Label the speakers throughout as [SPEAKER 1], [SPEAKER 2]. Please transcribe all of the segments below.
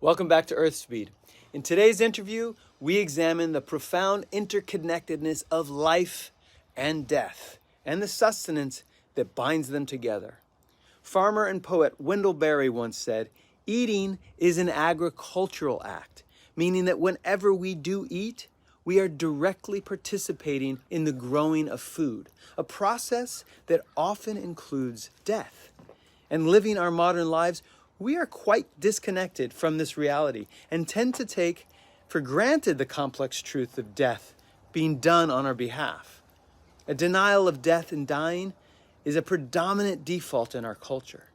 [SPEAKER 1] Welcome back to Earthspeed. In today's interview, we examine the profound interconnectedness of life and death and the sustenance that binds them together. Farmer and poet Wendell Berry once said, "Eating is an agricultural act," meaning that whenever we do eat, we are directly participating in the growing of food, a process that often includes death. And living our modern lives, we are quite disconnected from this reality and tend to take for granted the complex truth of death being done on our behalf. A denial of death and dying is a predominant default in our culture.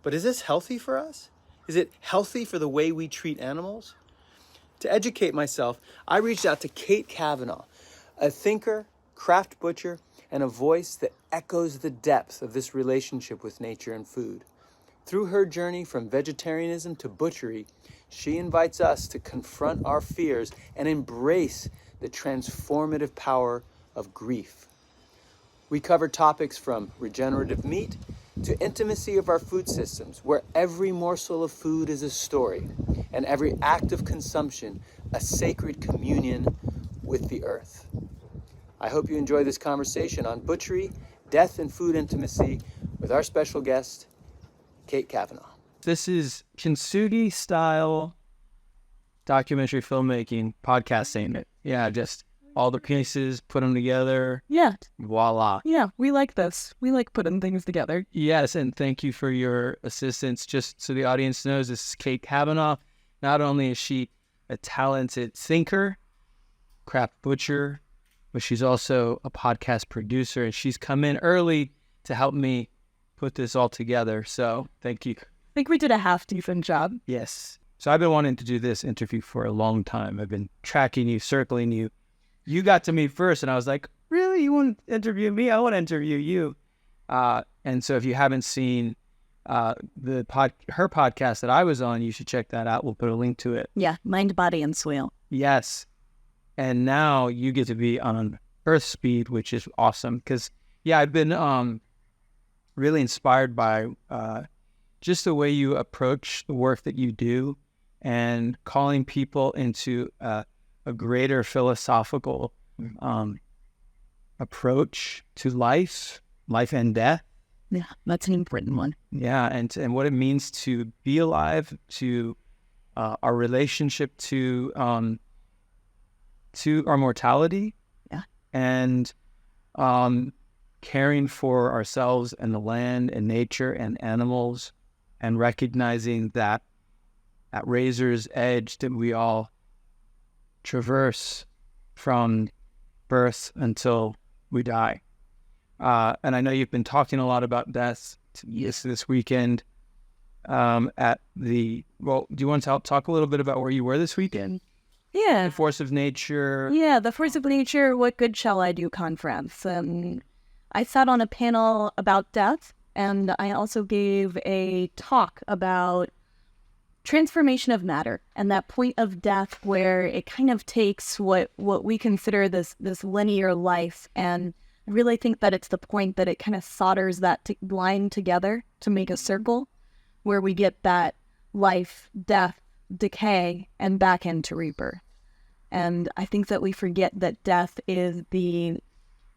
[SPEAKER 1] But is this healthy for us? Is it healthy for the way we treat animals? To educate myself, I reached out to Kate Kavanaugh, a thinker, craft butcher, and a voice that echoes the depth of this relationship with nature and food. Through her journey from vegetarianism to butchery, she invites us to confront our fears and embrace the transformative power of grief. We cover topics from regenerative meat to intimacy of our food systems, where every morsel of food is a story and every act of consumption a sacred communion with the earth. I hope you enjoy this conversation on butchery, death, and food intimacy with our special guest, Kate Kavanaugh.
[SPEAKER 2] This is kintsugi-style documentary filmmaking, podcasting. Yeah, just all the pieces, put them together.
[SPEAKER 3] Yeah.
[SPEAKER 2] Voila.
[SPEAKER 3] Yeah, we like this. We like putting things together.
[SPEAKER 2] Yes, and thank you for your assistance. Just so the audience knows, this is Kate Kavanaugh. Not only is she a talented thinker, craft butcher, but she's also a podcast producer, and she's come in early to help me put this all together. So thank you.
[SPEAKER 3] I think we did a half-decent job.
[SPEAKER 2] Yes. So I've been wanting to do this interview for a long time. I've been tracking you, circling you. You got to me first, and I was like, really? You want to interview me? I want to interview you. And so if you haven't seen her podcast that I was on, you should check that out. We'll put a link to it.
[SPEAKER 3] Yeah, Mind, Body, and Soil.
[SPEAKER 2] Yes. And now you get to be on Earthspeed, which is awesome. Because, yeah, I've been really inspired by just the way you approach the work that you do and calling people into a greater philosophical approach to life and death.
[SPEAKER 3] Yeah, that's an important one.
[SPEAKER 2] Yeah, and what it means to be alive, to our relationship to our mortality.
[SPEAKER 3] Yeah.
[SPEAKER 2] And caring for ourselves and the land and nature and animals, and recognizing that at razor's edge that we all traverse from birth until we die. And I know you've been talking a lot about death this weekend at the, well, do you want to talk a little bit about where you were this weekend?
[SPEAKER 3] Yeah.
[SPEAKER 2] The Force of Nature.
[SPEAKER 3] Yeah, the Force of Nature, What Good Shall I Do conference. I sat on a panel about death, and I also gave a talk about transformation of matter and that point of death where it kind of takes what we consider this linear life, and I really think that it's the point that it kind of solders that line together to make a circle where we get that life, death, decay, and back into rebirth. And I think that we forget that death is the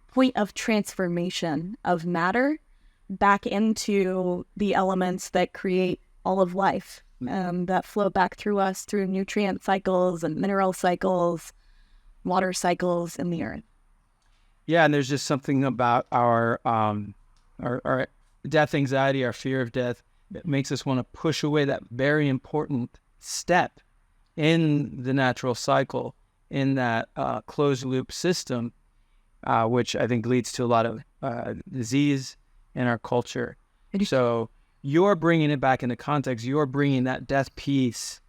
[SPEAKER 3] point of transformation of matter back into the elements that create all of life, that flow back through us through nutrient cycles and mineral cycles, water cycles in the earth.
[SPEAKER 2] Yeah, and there's just something about our death anxiety, our fear of death, that makes us want to push away that very important step in the natural cycle, in that closed loop system, which I think leads to a lot of disease in our culture. So you're bringing it back into context. You're bringing that death piece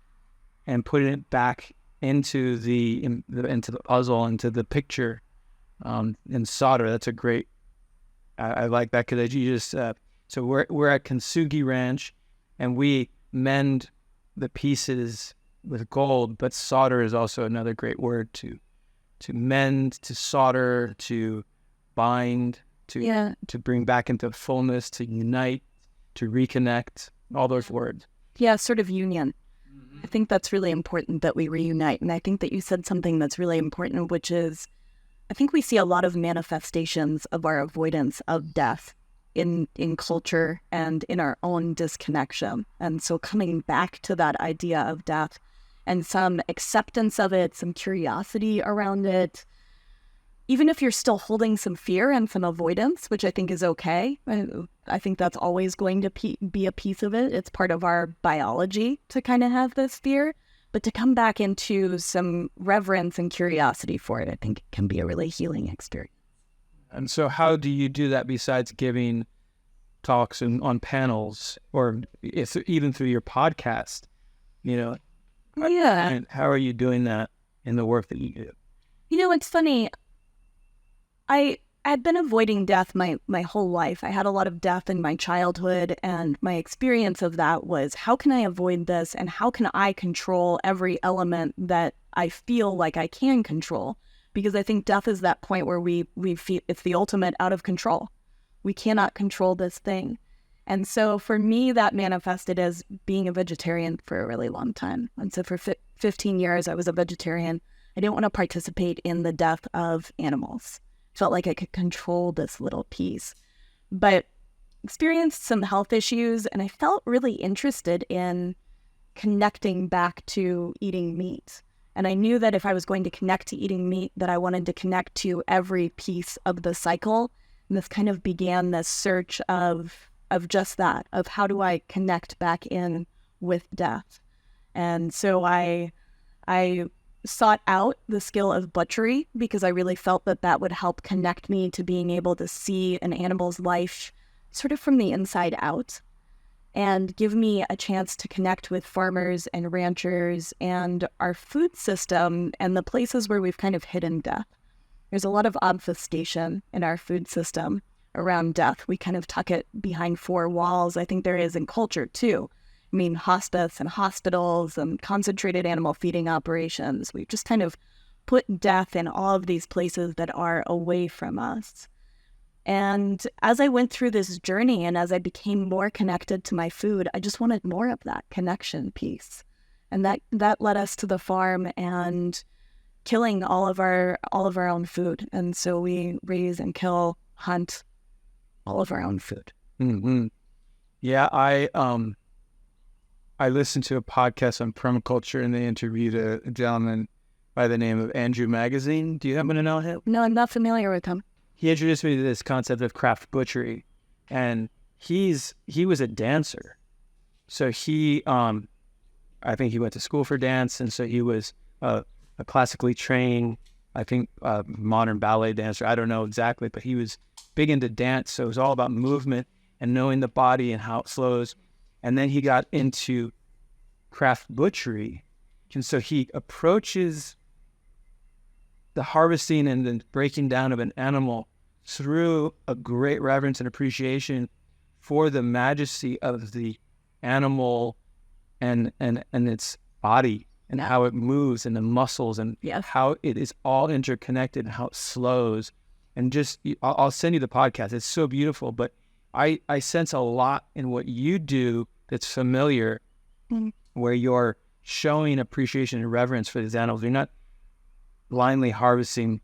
[SPEAKER 2] and putting it back into the puzzle, into the picture, and solder. That's a great. I like that because you just. So we're at Kintsugi Ranch, and we mend the pieces with gold. But solder is also another great word to mend, to solder, to bind, to bring back into fullness, to unite, to reconnect. All those words.
[SPEAKER 3] Yeah, sort of union. I think that's really important that we reunite. And I think that you said something that's really important, which is I think we see a lot of manifestations of our avoidance of death in culture and in our own disconnection. And so coming back to that idea of death and some acceptance of it, some curiosity around it, even if you're still holding some fear and some avoidance, which I think is okay. I think that's always going to be a piece of it. It's part of our biology to kind of have this fear. But to come back into some reverence and curiosity for it, I think can be a really healing experience.
[SPEAKER 2] And so how do you do that besides giving talks on panels or even through your podcast? Yeah. And how are you doing that in the work that you do?
[SPEAKER 3] It's funny. I'd been avoiding death my whole life. I had a lot of death in my childhood, and my experience of that was, how can I avoid this, and how can I control every element that I feel like I can control? Because I think death is that point where we feel it's the ultimate out of control. We cannot control this thing. And so for me, that manifested as being a vegetarian for a really long time. And so for 15 years, I was a vegetarian. I didn't want to participate in the death of animals. Felt like I could control this little piece, but experienced some health issues, and I felt really interested in connecting back to eating meat. And I knew that if I was going to connect to eating meat, that I wanted to connect to every piece of the cycle. And this kind of began this search of just that, of how do I connect back in with death. And so I sought out the skill of butchery because I really felt that would help connect me to being able to see an animal's life sort of from the inside out and give me a chance to connect with farmers and ranchers and our food system and the places where we've kind of hidden death. There's a lot of obfuscation in our food system around death. We kind of tuck it behind four walls. I think there is in culture too. I mean, hospice and hospitals and concentrated animal feeding operations. We've just kind of put death in all of these places that are away from us. And as I went through this journey and as I became more connected to my food, I just wanted more of that connection piece. And that led us to the farm and killing all of our own food. And so we raise and kill, hunt all of our own food.
[SPEAKER 2] Mm-hmm. Yeah, I listened to a podcast on permaculture, and they interviewed a gentleman by the name of Andrew Magazine. Do you happen to know him?
[SPEAKER 3] No, I'm not familiar with him.
[SPEAKER 2] He introduced me to this concept of craft butchery, and he was a dancer. So I think he went to school for dance, and so he was a classically trained, I think, modern ballet dancer. I don't know exactly, but he was big into dance, so it was all about movement and knowing the body and how it flows. And then he got into craft butchery. And so he approaches the harvesting and the breaking down of an animal through a great reverence and appreciation for the majesty of the animal and its body and how it moves and the muscles and how it is all interconnected and how it slows. And just, I'll send you the podcast. It's so beautiful, but I sense a lot in what you do that's familiar, where you're showing appreciation and reverence for these animals. You're not blindly harvesting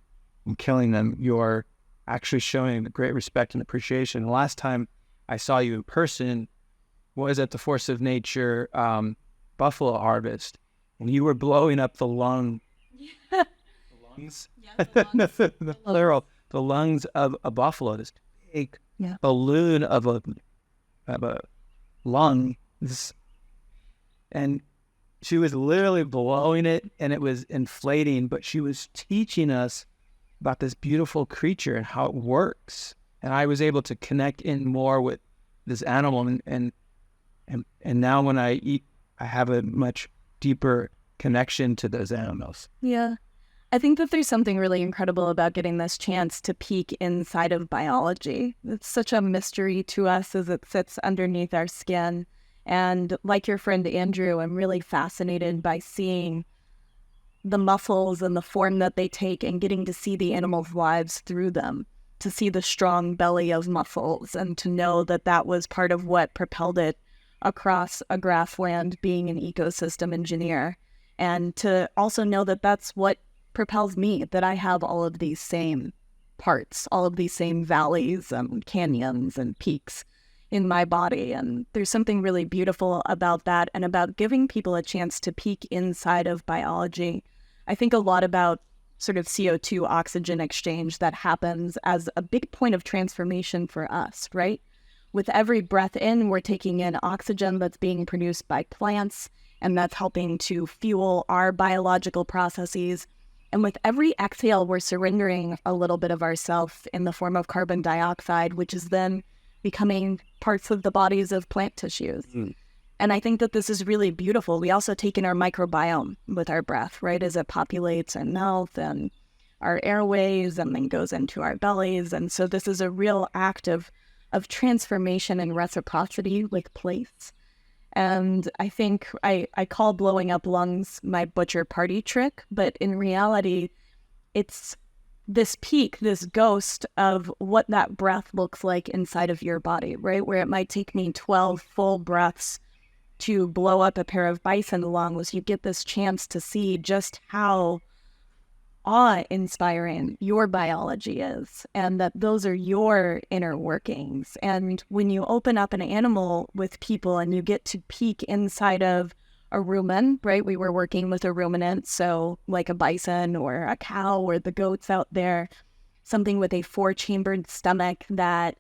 [SPEAKER 2] and killing them. You're actually showing great respect and appreciation. The last time I saw you in person was at the Force of Nature buffalo harvest, and you were blowing up the lungs. The lungs? Yeah, the lungs. The lungs of a buffalo, this big balloon of a lung, and she was literally blowing it, and it was inflating, but she was teaching us about this beautiful creature and how it works. And I was able to connect in more with this animal, and now when I eat, I have a much deeper connection to those animals.
[SPEAKER 3] Yeah. I think that there's something really incredible about getting this chance to peek inside of biology. It's such a mystery to us as it sits underneath our skin. And like your friend Andrew, I'm really fascinated by seeing the muscles and the form that they take and getting to see the animals' lives through them, to see the strong belly of muscles and to know that that was part of what propelled it across a grassland being an ecosystem engineer. And to also know that that's what propels me, that I have all of these same parts, all of these same valleys and canyons and peaks in my body. And there's something really beautiful about that and about giving people a chance to peek inside of biology. I think a lot about sort of CO2 oxygen exchange that happens as a big point of transformation for us, right? With every breath in, we're taking in oxygen that's being produced by plants, and that's helping to fuel our biological processes. And with every exhale, we're surrendering a little bit of ourself in the form of carbon dioxide, which is then becoming parts of the bodies of plant tissues. And I think that this is really beautiful. We also take in our microbiome with our breath, right, as it populates our mouth and our airways and then goes into our bellies. And so this is a real act of transformation and reciprocity with place. And I think I call blowing up lungs my butcher party trick, but in reality, it's this peak, this ghost of what that breath looks like inside of your body, right? Where it might take me 12 full breaths to blow up a pair of bison lungs, you get this chance to see just how awe-inspiring your biology is, and that those are your inner workings. And when you open up an animal with people and you get to peek inside of a rumen, right? We were working with a ruminant, so like a bison or a cow or the goats out there, something with a 4-chambered stomach that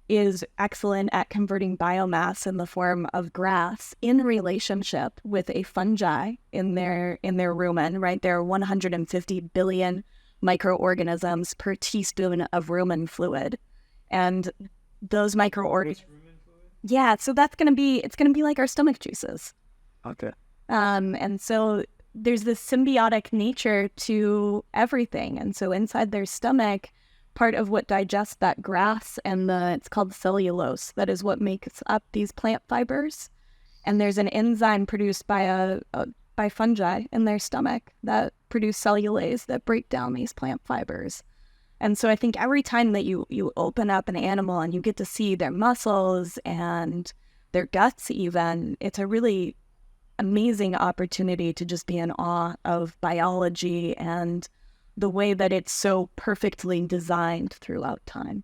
[SPEAKER 3] is excellent at converting biomass in the form of grass in relationship with a fungi in their rumen, right? There are 150 billion microorganisms per teaspoon of rumen fluid. And those microorganisms... Yeah, so it's going to be like our stomach juices.
[SPEAKER 2] Okay.
[SPEAKER 3] And so there's this symbiotic nature to everything. And so inside their stomach, part of what digests that grass and it's called cellulose. That is what makes up these plant fibers. And there's an enzyme produced by by fungi in their stomach that produce cellulase that break down these plant fibers. And so I think every time that you open up an animal and you get to see their muscles and their guts even, it's a really amazing opportunity to just be in awe of biology and the way that it's so perfectly designed throughout time.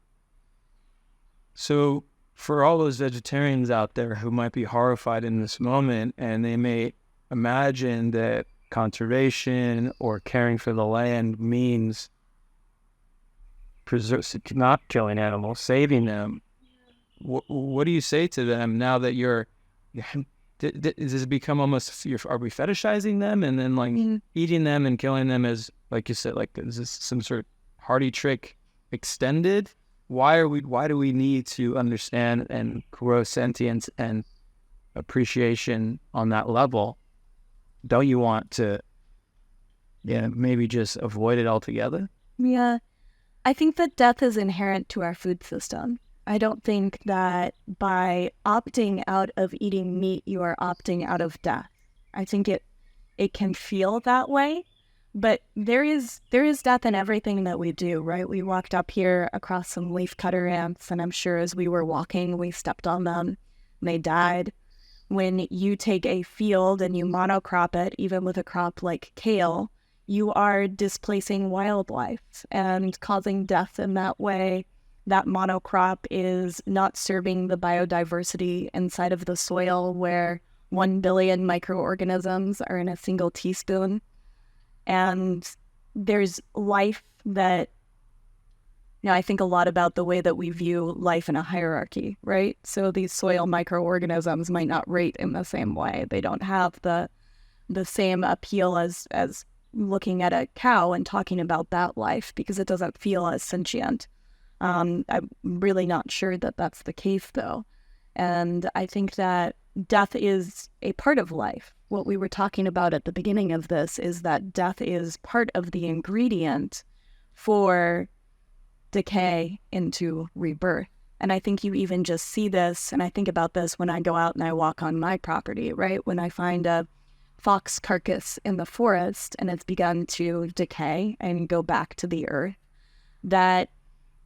[SPEAKER 2] So for all those vegetarians out there who might be horrified in this moment, and they may imagine that conservation or caring for the land means not killing animals, saving them, what do you say to them now that does it become almost, are we fetishizing them and then eating them and killing them as, like you said, like is this some sort of party trick extended? Why do we need to understand and grow sentience and appreciation on that level? Don't you want to maybe just avoid it altogether?
[SPEAKER 3] Yeah. I think that death is inherent to our food system. I don't think that by opting out of eating meat, you are opting out of death. I think it can feel that way, but there is death in everything that we do, right? We walked up here across some leafcutter ants, and I'm sure as we were walking, we stepped on them and they died. When you take a field and you monocrop it, even with a crop like kale, you are displacing wildlife and causing death in that way. That monocrop is not serving the biodiversity inside of the soil where 1 billion microorganisms are in a single teaspoon. And there's life that, I think a lot about the way that we view life in a hierarchy, right? So these soil microorganisms might not rate in the same way. They don't have the same appeal as looking at a cow and talking about that life because it doesn't feel as sentient. I'm really not sure that that's the case, though. And I think that death is a part of life. What we were talking about at the beginning of this is that death is part of the ingredient for decay into rebirth. And I think you even just see this, and I think about this when I go out and I walk on my property, right? When I find a fox carcass in the forest and it's begun to decay and go back to the earth, that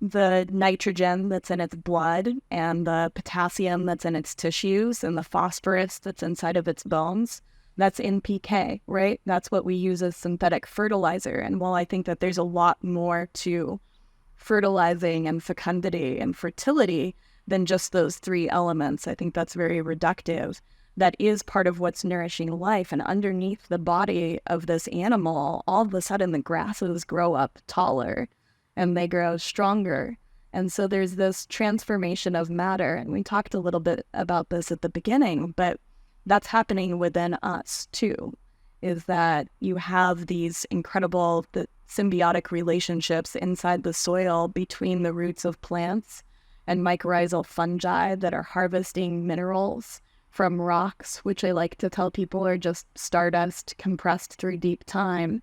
[SPEAKER 3] the nitrogen that's in its blood and the potassium that's in its tissues and the phosphorus that's inside of its bones. That's NPK, right? That's what we use as synthetic fertilizer. And while I think that there's a lot more to fertilizing and fecundity and fertility than just those three elements, I think that's very reductive. That is part of what's nourishing life. And underneath the body of this animal, all of a sudden the grasses grow up taller and they grow stronger. And so there's this transformation of matter. And we talked a little bit about this at the beginning, but that's happening within us too, is that you have these incredible symbiotic relationships inside the soil between the roots of plants and mycorrhizal fungi that are harvesting minerals from rocks, which I like to tell people are just stardust compressed through deep time,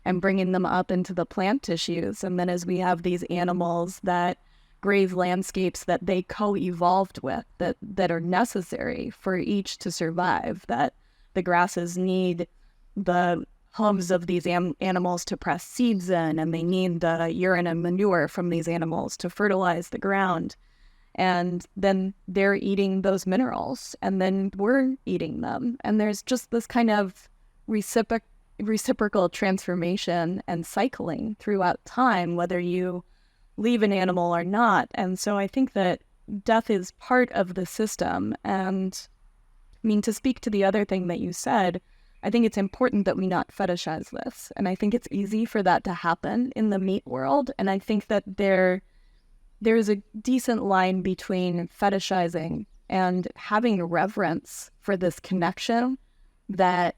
[SPEAKER 3] and bringing them up into the plant tissues. And then as we have these animals that graze landscapes that they co-evolved with, that are necessary for each to survive, that the grasses need the hooves of these animals to press seeds in, and they need the urine and manure from these animals to fertilize the ground. And then they're eating those minerals, and then we're eating them. And there's just this kind of reciprocal transformation and cycling throughout time, whether you leave an animal or not. And so I think that death is part of the system. And I mean, to speak to the other thing that you said, I think it's important that we not fetishize this. And I think it's easy for that to happen in the meat world. And I think that there's a decent line between fetishizing and having reverence for this connection that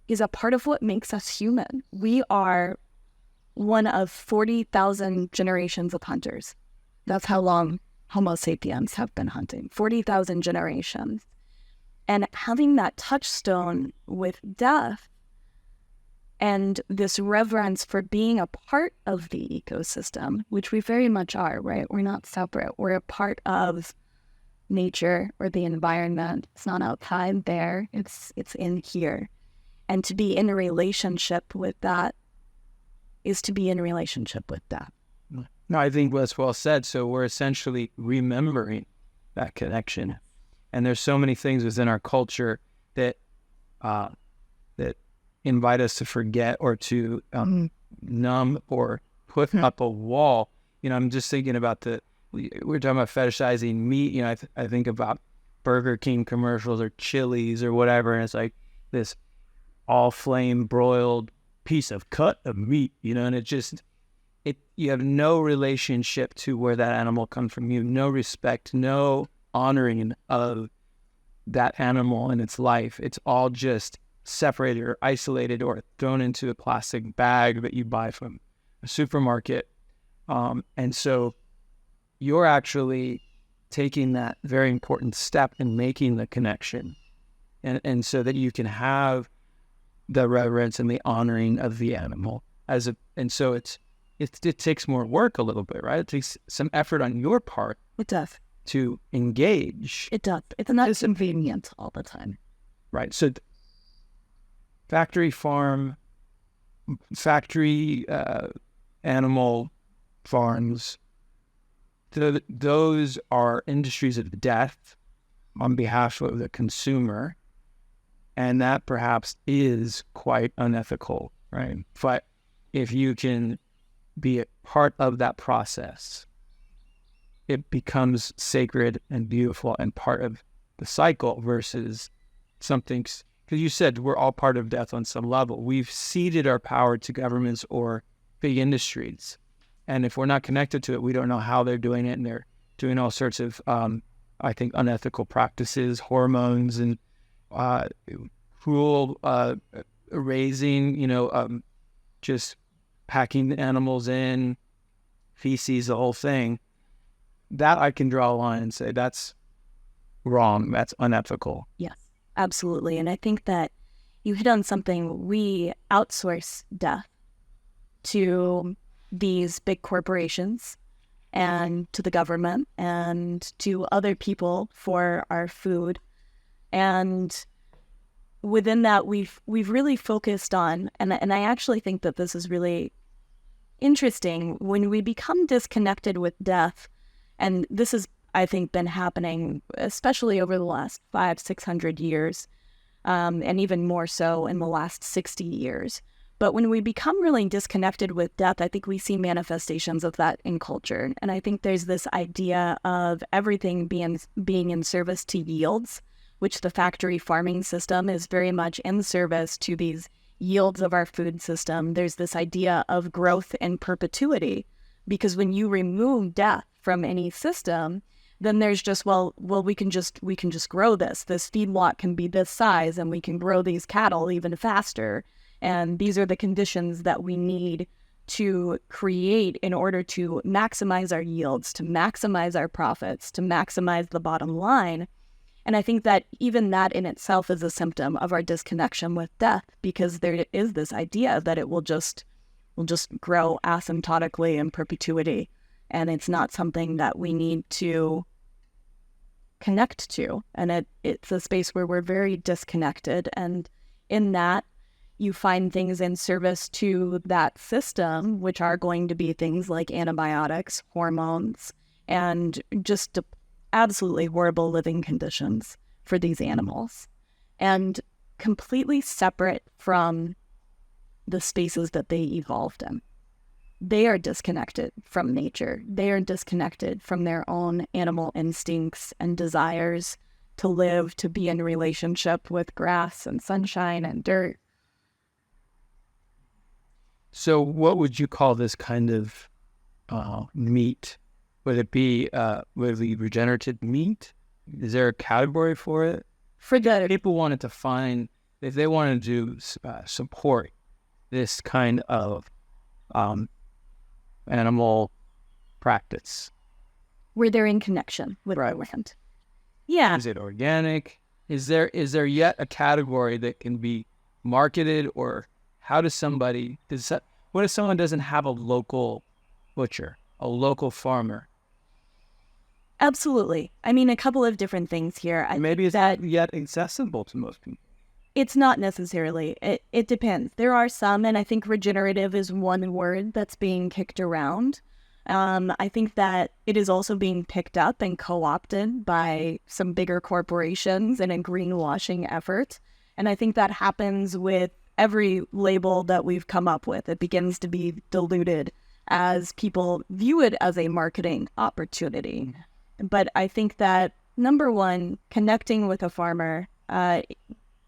[SPEAKER 3] is a part of what makes us human. We are one of 40,000 generations of hunters. That's how long Homo sapiens have been hunting, 40,000 generations. And having that touchstone with death and this reverence for being a part of the ecosystem, which we very much are, right? We're not separate. We're a part of nature or the environment. It's not outside there. It's in here. And to be in a relationship with that is to be in a relationship with that.
[SPEAKER 2] No, I think that's well said. So we're essentially remembering that connection. And there's so many things within our culture that that invite us to forget or to numb or put up a wall. You know, I'm just thinking about we're talking about fetishizing meat. You know, I think about Burger King commercials or Chili's or whatever, and it's like this all flame broiled piece of cut of meat, you know, and you have no relationship to where that animal comes from. You have no respect, no honoring of that animal and its life. It's all just separated or isolated or thrown into a plastic bag that you buy from a supermarket. And so you're actually taking that very important step in making the connection. And so that you can have the reverence and the honoring of the animal and so it takes more work a little bit, right? It takes some effort on your part.
[SPEAKER 3] It does.
[SPEAKER 2] To engage.
[SPEAKER 3] It does. It's not convenient all the time.
[SPEAKER 2] Right. So factory animal farms, those are industries of death on behalf of the consumer. And that perhaps is quite unethical, right? But if you can be a part of that process, it becomes sacred and beautiful and part of the cycle versus something, because you said we're all part of death on some level. We've ceded our power to governments or big industries. And if we're not connected to it, we don't know how they're doing it. And they're doing all sorts of, I think, unethical practices, hormones, and cruel raising, you know, just packing the animals in, feces, the whole thing. That I can draw a line and say that's wrong, that's unethical.
[SPEAKER 3] Yes, absolutely. And I think that you hit on something. We outsource death to these big corporations and to the government and to other people for our food. And within that, we've really focused on, and I actually think that this is really interesting. When we become disconnected with death, and this has, I think, been happening especially over the last 500-600 years, and even more so in the last 60 years. But when we become really disconnected with death, I think we see manifestations of that in culture. And I think there's this idea of everything being in service to yields, which the factory farming system is very much in service to these yields of our food system. There's this idea of growth and perpetuity, because when you remove death from any system, then there's just, well, we can just grow this. This feedlot can be this size, and we can grow these cattle even faster. And these are the conditions that we need to create in order to maximize our yields, to maximize our profits, to maximize the bottom line. And I think that even that in itself is a symptom of our disconnection with death, because there is this idea that it will just grow asymptotically in perpetuity. And it's not something that we need to connect to. And it's a space where we're very disconnected. And in that, you find things in service to that system, which are going to be things like antibiotics, hormones, and just absolutely horrible living conditions for these animals, and completely separate from the spaces that they evolved in. They are disconnected from nature. They are disconnected from their own animal instincts and desires to live, to be in relationship with grass and sunshine and dirt.
[SPEAKER 2] So what would you call this kind of meat? Would it be regenerative meat? Is there a category for it?
[SPEAKER 3] For the
[SPEAKER 2] People wanted to find, if they wanted to support this kind of animal practice,
[SPEAKER 3] where they're in connection with the land. Yeah.
[SPEAKER 2] Is it organic? Is there yet a category that can be marketed, or how does somebody, what if someone doesn't have a local butcher, a local farmer?
[SPEAKER 3] Absolutely. I mean, a couple of different things here.
[SPEAKER 2] Maybe it's not yet accessible to most people.
[SPEAKER 3] It's not necessarily. It depends. There are some, and I think regenerative is one word that's being kicked around. I think that it is also being picked up and co-opted by some bigger corporations in a greenwashing effort. And I think that happens with every label that we've come up with. It begins to be diluted as people view it as a marketing opportunity. But I think that, number one, connecting with a farmer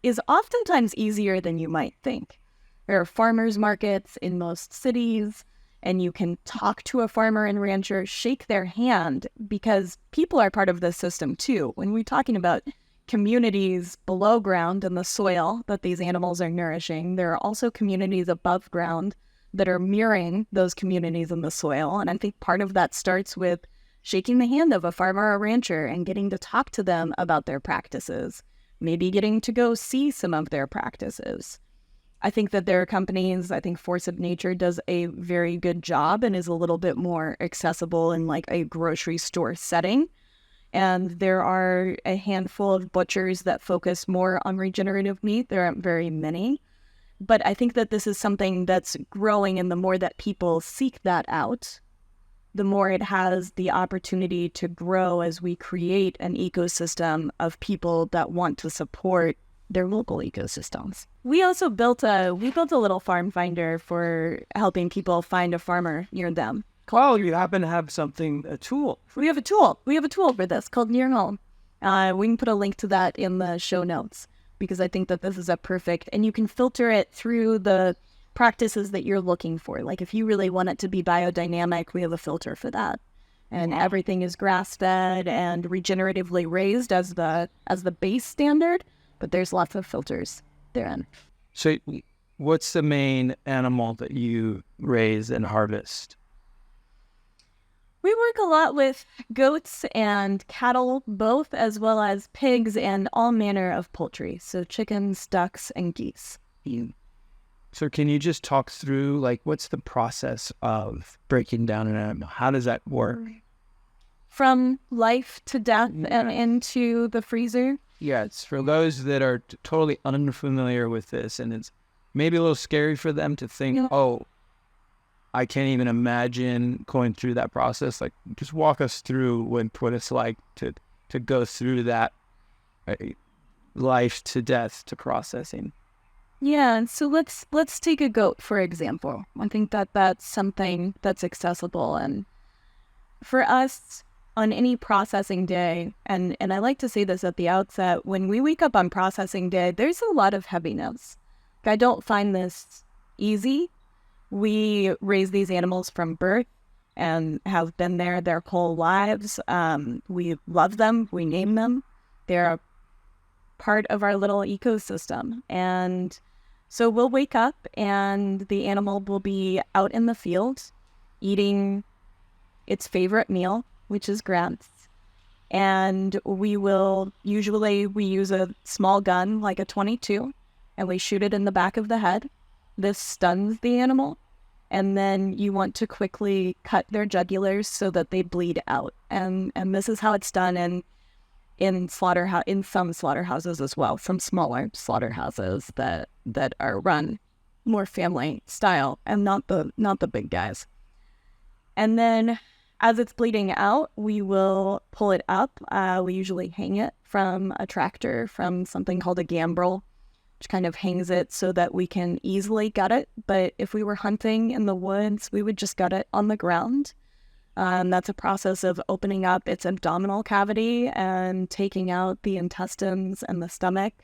[SPEAKER 3] is oftentimes easier than you might think. There are farmers markets in most cities, and you can talk to a farmer and rancher, shake their hand, because people are part of the system too. When we're talking about communities below ground in the soil that these animals are nourishing, there are also communities above ground that are mirroring those communities in the soil. And I think part of that starts with shaking the hand of a farmer or rancher and getting to talk to them about their practices, maybe getting to go see some of their practices. I think that there are companies, I think Force of Nature does a very good job and is a little bit more accessible in like a grocery store setting. And there are a handful of butchers that focus more on regenerative meat. There aren't very many. But I think that this is something that's growing, and the more that people seek that out, the more it has the opportunity to grow as we create an ecosystem of people that want to support their local ecosystems. We also built a little farm finder for helping people find a farmer near them.
[SPEAKER 2] Oh, you happen to have a tool.
[SPEAKER 3] We have a tool. We have a tool for this called Near Home. We can put a link to that in the show notes, because I think that this is a perfect, and you can filter it through the practices that you're looking for. Like if you really want it to be biodynamic, we have a filter for that. And everything is grass-fed and regeneratively raised as the base standard, but there's lots of filters therein.
[SPEAKER 2] So what's the main animal that you raise and harvest?
[SPEAKER 3] We work a lot with goats and cattle, both, as well as pigs and all manner of poultry. So chickens, ducks, and geese.
[SPEAKER 2] So can you just talk through, like, what's the process of breaking down an animal? How does that work?
[SPEAKER 3] From life to death and into the freezer.
[SPEAKER 2] Yeah, it's for those that are totally unfamiliar with this, and it's maybe a little scary for them to think, I can't even imagine going through that process. Like, just walk us through what it's like to go through that life to death to processing.
[SPEAKER 3] Yeah, and so let's take a goat for example. I think that's something that's accessible, and for us on any processing day, and I like to say this at the outset, when we wake up on processing day, there's a lot of heaviness. I don't find this easy. We raise these animals from birth and have been there their whole lives. We love them. We name them. They're a part of our little ecosystem. And so we'll wake up and the animal will be out in the field eating its favorite meal, which is grass. And we use a small gun like a .22 and we shoot it in the back of the head. This stuns the animal. And then you want to quickly cut their jugulars so that they bleed out. And this is how it's done in some slaughterhouses as well, some smaller slaughterhouses that are run more family style and not the big guys. And then as it's bleeding out, we will pull it up. We usually hang it from a tractor, from something called a gambrel, which kind of hangs it so that we can easily gut it. But if we were hunting in the woods, we would just gut it on the ground. That's a process of opening up its abdominal cavity and taking out the intestines and the stomach.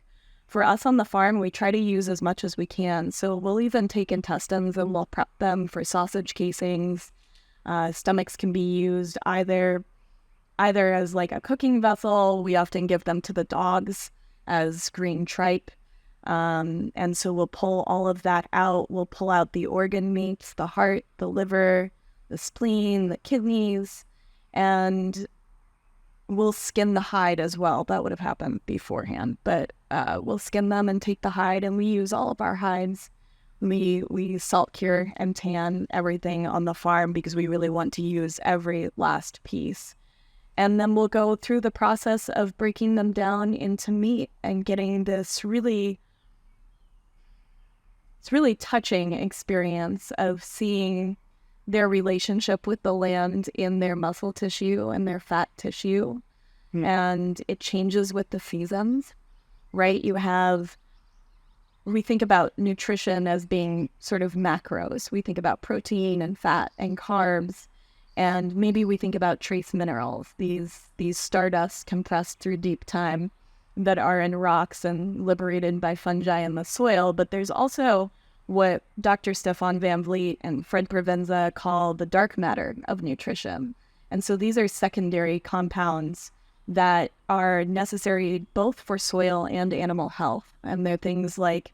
[SPEAKER 3] For us on the farm, we try to use as much as we can. So we'll even take intestines and we'll prep them for sausage casings. Stomachs can be used either as like a cooking vessel. We often give them to the dogs as green tripe. And so we'll pull all of that out. We'll pull out the organ meats, the heart, the liver, the spleen, the kidneys, and we'll skin the hide as well. That would have happened beforehand, but we'll skin them and take the hide, and we use all of our hides. We salt cure and tan everything on the farm because we really want to use every last piece. And then we'll go through the process of breaking them down into meat and getting this really touching experience of seeing their relationship with the land in their muscle tissue and their fat tissue. And it changes with the seasons, right? We think about nutrition as being sort of macros. We think about protein and fat and carbs, and maybe we think about trace minerals, these stardust compressed through deep time that are in rocks and liberated by fungi in the soil. But there's also what Dr. Stefan Van Vliet and Fred Provenza call the dark matter of nutrition. And so these are secondary compounds that are necessary both for soil and animal health. And they're things like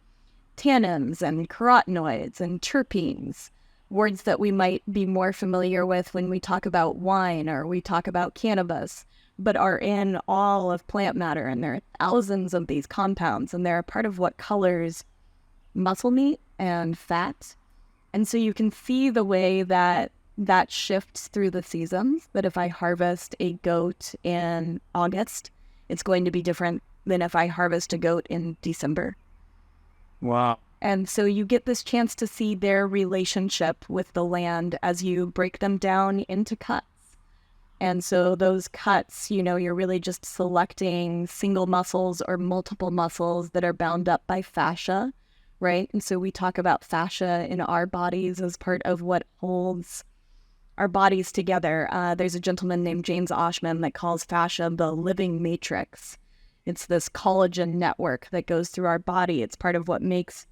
[SPEAKER 3] tannins and carotenoids and terpenes, words that we might be more familiar with when we talk about wine or we talk about cannabis, but are in all of plant matter. And there are thousands of these compounds, and they're a part of what colors muscle meat and fat. And so you can see the way that shifts through the seasons. That if I harvest a goat in August, it's going to be different than if I harvest a goat in December.
[SPEAKER 2] Wow.
[SPEAKER 3] And so you get this chance to see their relationship with the land as you break them down into cuts. And so those cuts, you're really just selecting single muscles or multiple muscles that are bound up by fascia, right? And so we talk about fascia in our bodies as part of what holds our bodies together. There's a gentleman named James Oshman that calls fascia the living matrix. It's this collagen network that goes through our body. It's part of what makes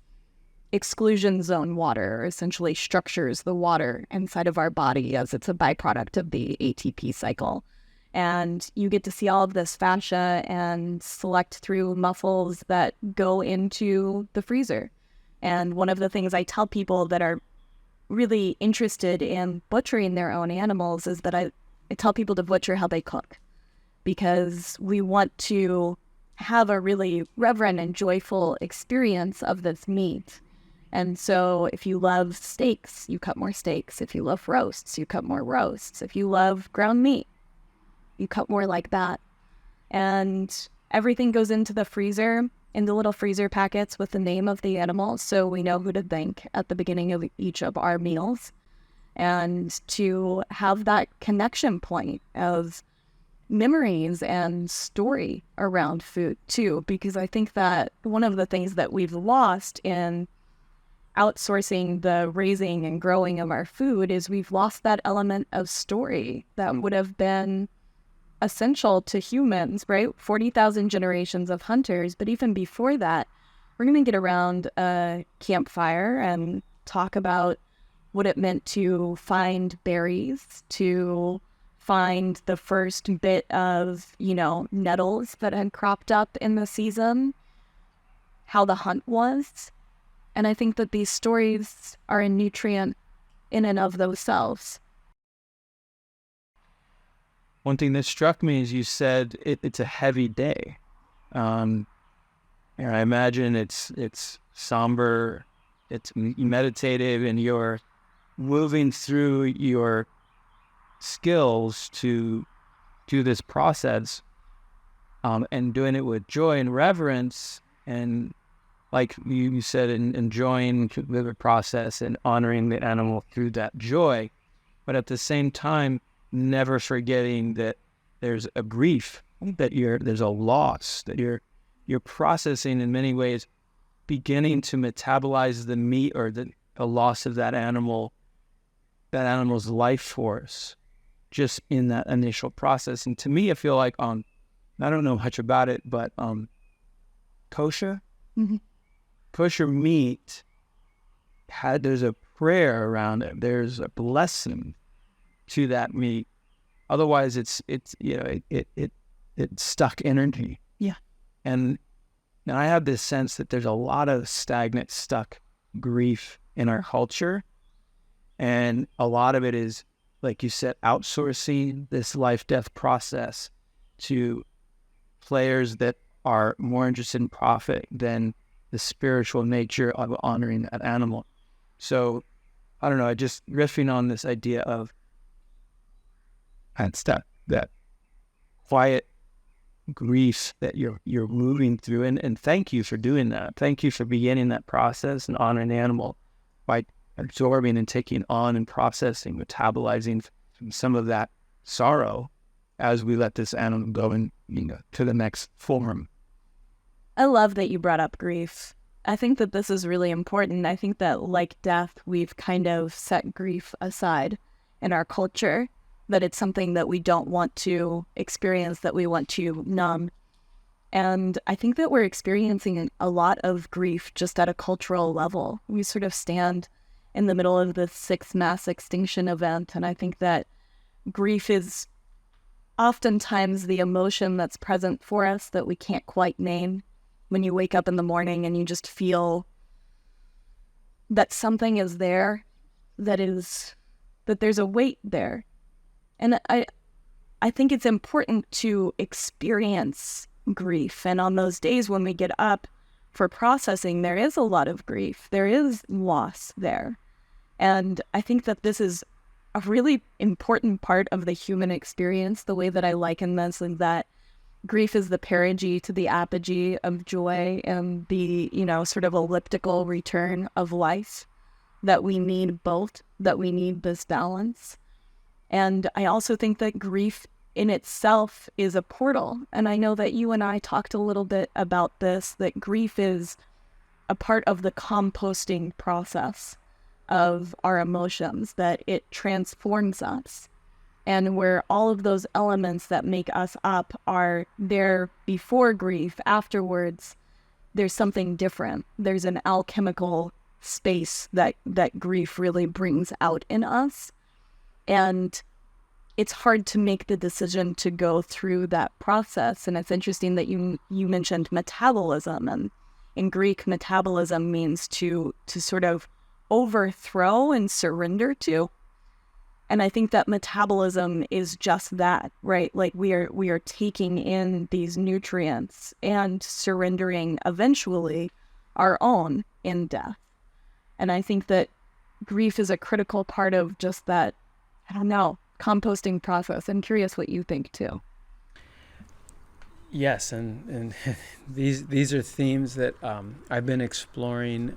[SPEAKER 3] exclusion zone water, or essentially structures the water inside of our body as it's a byproduct of the ATP cycle. And you get to see all of this fascia and select through muscles that go into the freezer. And one of the things I tell people that are really interested in butchering their own animals is that I tell people to butcher how they cook, because we want to have a really reverent and joyful experience of this meat. And so if you love steaks, you cut more steaks. If you love roasts, you cut more roasts. If you love ground meat, you cut more like that. And everything goes into the freezer, in the little freezer packets with the name of the animal, so we know who to thank at the beginning of each of our meals. and to have that connection point of memories and story around food too, because I think that one of the things that we've lost in outsourcing the raising and growing of our food is we've lost that element of story that would have been essential to humans, right? 40,000 generations of hunters. But even before that, we're going to get around a campfire and talk about what it meant to find berries, to find the first bit of, nettles that had cropped up in the season, how the hunt was. And I think that these stories are a nutrient in and of themselves.
[SPEAKER 2] One thing that struck me is you said it's a heavy day. I imagine it's somber, it's meditative, and you're moving through your skills to do this process, and doing it with joy and reverence, and like you said, enjoying the process and honoring the animal through that joy, but at the same time, never forgetting that there's a grief, that there's a loss, that you're processing in many ways, beginning to metabolize the meat or the loss of that animal's life force, just in that initial process. And to me, I feel like I don't know much about it, but kosher.
[SPEAKER 3] Mm-hmm.
[SPEAKER 2] Kosher meat there's a prayer around it. There's a blessing to that meat. Otherwise, it's stuck energy.
[SPEAKER 3] Yeah.
[SPEAKER 2] And I have this sense that there's a lot of stagnant, stuck grief in our culture, and a lot of it is, like you said, outsourcing this life-death process to players that are more interested in profit than the spiritual nature of honoring that animal. So, I don't know, just riffing on this idea of that quiet grief that you're moving through, and thank you for doing that. Thank you for beginning that process and honoring the animal by absorbing and taking on and processing, metabolizing some of that sorrow as we let this animal go in, to the next form.
[SPEAKER 3] I love that you brought up grief. I think that this is really important. I think that, like death, we've kind of set grief aside in our culture, that it's something that we don't want to experience, that we want to numb. And I think that we're experiencing a lot of grief just at a cultural level. We sort of stand in the middle of the sixth mass extinction event, and I think that grief is oftentimes the emotion that's present for us that we can't quite name. When you wake up in the morning and you just feel that something is there, that there's a weight there. And I think it's important to experience grief. And on those days when we get up for processing, there is a lot of grief. There is loss there. And I think that this is a really important part of the human experience. The way that I liken this is that grief is the perigee to the apogee of joy, and the, sort of elliptical return of life, that we need both, that we need this balance. And I also think that grief in itself is a portal. And I know that you and I talked a little bit about this, that grief is a part of the composting process of our emotions, that it transforms us. And where all of those elements that make us up are there before grief, afterwards, there's something different. There's an alchemical space that grief really brings out in us. And it's hard to make the decision to go through that process. And it's interesting that you mentioned metabolism. And in Greek, metabolism means to sort of overthrow and surrender to. And I think that metabolism is just that, right? Like we are taking in these nutrients and surrendering eventually our own in death. And I think that grief is a critical part of just that, composting process. I'm curious what you think too.
[SPEAKER 1] Yes, and these are themes that I've been exploring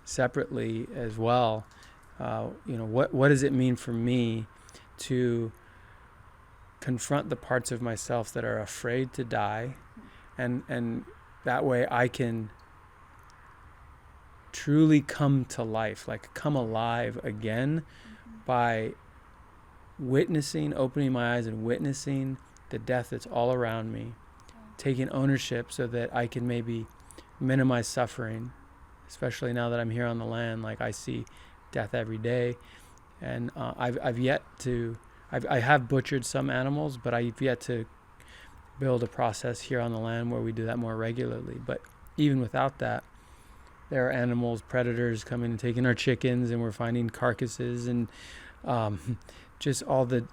[SPEAKER 1] separately as well. what does it mean for me to confront the parts of myself that are afraid to die, and that way I can truly come to life, like come alive again, by opening my eyes and witnessing the death that's all around me, taking ownership so that I can maybe minimize suffering, especially now that I'm here on the land. Like, I see death every day, and I have butchered some animals, but I've yet to build a process here on the land where we do that more regularly. But even without that, there are animals, predators coming and taking our chickens, and we're finding carcasses, and just all the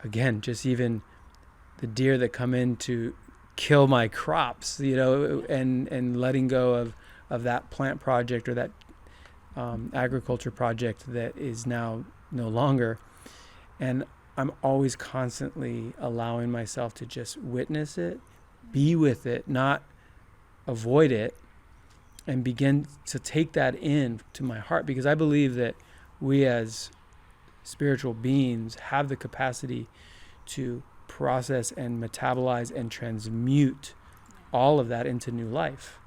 [SPEAKER 1] again, just even the deer that come in to kill my crops, and letting go of that plant project or that agriculture project that is now no longer. And I'm always constantly allowing myself to just witness it, be with it, not avoid it, and begin to take that in to my heart, because I believe that we as spiritual beings have the capacity to process and metabolize and transmute all of that into new life.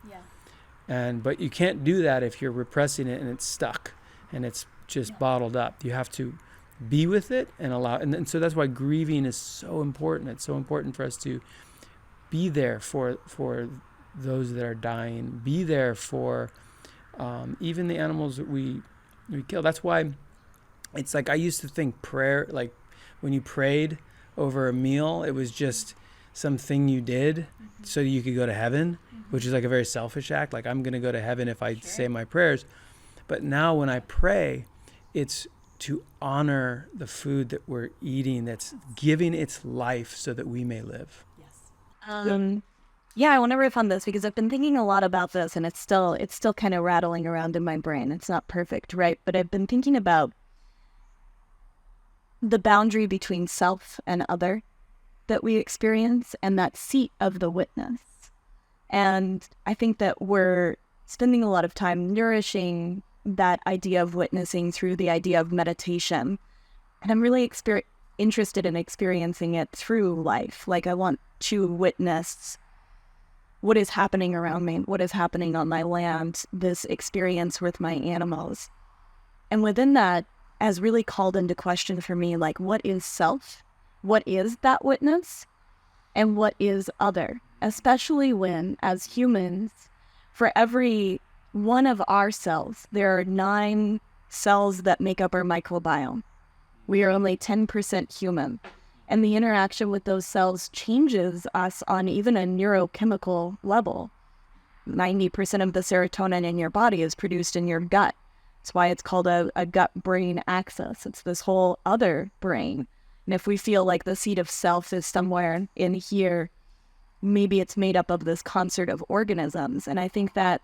[SPEAKER 1] But you can't do that if you're repressing it and it's stuck and it's just bottled up. You have to be with it and allow, and so that's why grieving is so important. It's so important for us to be there for those that are dying, be there for even the animals that we kill. That's why it's like, I used to think prayer, like when you prayed over a meal, it was just something you did so you could go to heaven, which is like a very selfish act. Like, I'm going to go to heaven if I say my prayers. But now when I pray, it's to honor the food that we're eating, that's giving its life so that we may live.
[SPEAKER 3] Yeah, I want to riff on this because I've been thinking a lot about this, and it's still kind of rattling around in my brain. It's not perfect, right? But I've been thinking about the boundary between self and other that we experience, and that seat of the witness. And I think that we're spending a lot of time nourishing that idea of witnessing through the idea of meditation. And I'm really interested in experiencing it through life. Like, I want to witness what is happening around me, what is happening on my land, this experience with my animals. And within that, has really called into question for me, like, what is self? What is that witness? And what is other? Especially when, as humans, for every one of our cells, there are 9 cells that make up our microbiome. We are only 10% human. And the interaction with those cells changes us on even a neurochemical level. 90% of the serotonin in your body is produced in your gut. That's why it's called a gut-brain axis. It's this whole other brain. And if we feel like the seat of self is somewhere in here, maybe it's made up of this concert of organisms. And I think that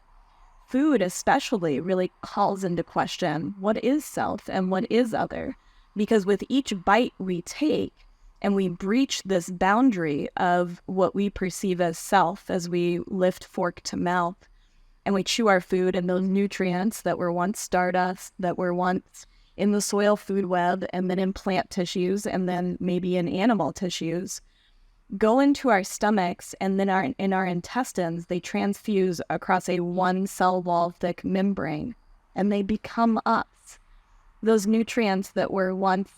[SPEAKER 3] food especially really calls into question what is self and what is other. Because with each bite we take, and we breach this boundary of what we perceive as self as we lift fork to mouth, and we chew our food, and those nutrients that were once stardust, that were once in the soil food web, and then in plant tissues, and then maybe in animal tissues, go into our stomachs, and then in our intestines, they transfuse across a 1 cell wall thick membrane, and they become us. Those nutrients that were once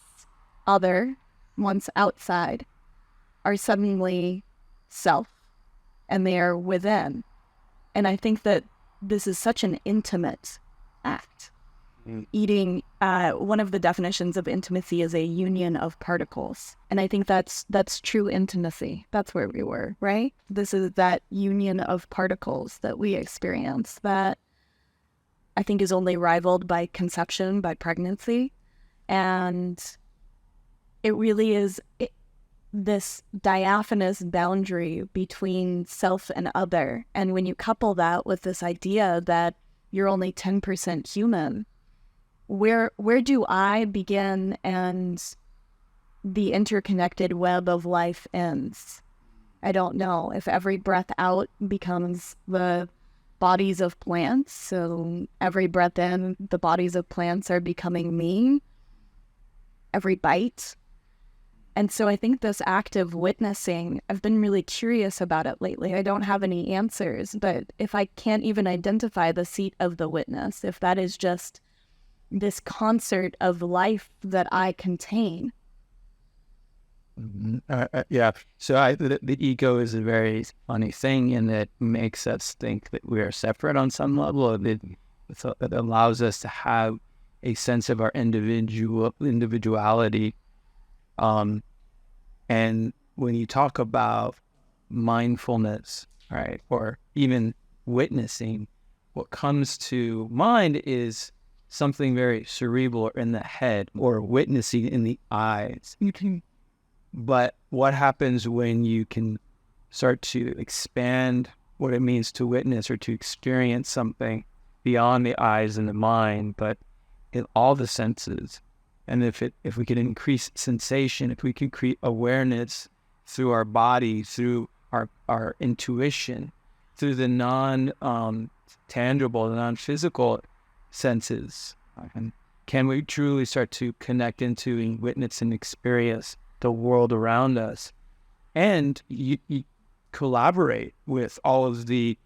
[SPEAKER 3] other, once outside, are suddenly self, and they are within. And I think that this is such an intimate act. Eating, one of the definitions of intimacy is a union of particles. And I think that's true intimacy. That's where we were, right? This is that union of particles that we experience that I think is only rivaled by conception, by pregnancy. And it really is this diaphanous boundary between self and other. And when you couple that with this idea that you're only 10% human, where do I begin and the interconnected web of life ends? I don't know. If every breath out becomes the bodies of plants. So every breath in, the bodies of plants are becoming me. Every bite. And so I think this act of witnessing, I've been really curious about it lately. I don't have any answers, but if I can't even identify the seat of the witness, if that is just this concert of life that I contain.
[SPEAKER 2] Yeah. So the ego is a very funny thing, and it makes us think that we are separate on some level. It allows us to have a sense of our individuality. And when you talk about mindfulness, right, or even witnessing, what comes to mind is something very cerebral or in the head, or witnessing in the eyes. But what happens when you can start to expand what it means to witness or to experience something beyond the eyes and the mind, but in all the senses? And if we can increase sensation, if we can create awareness through our body, through our intuition, through the non-tangible, the non-physical senses, and can we truly start to connect into and witness and experience the world around us? And you collaborate with all of the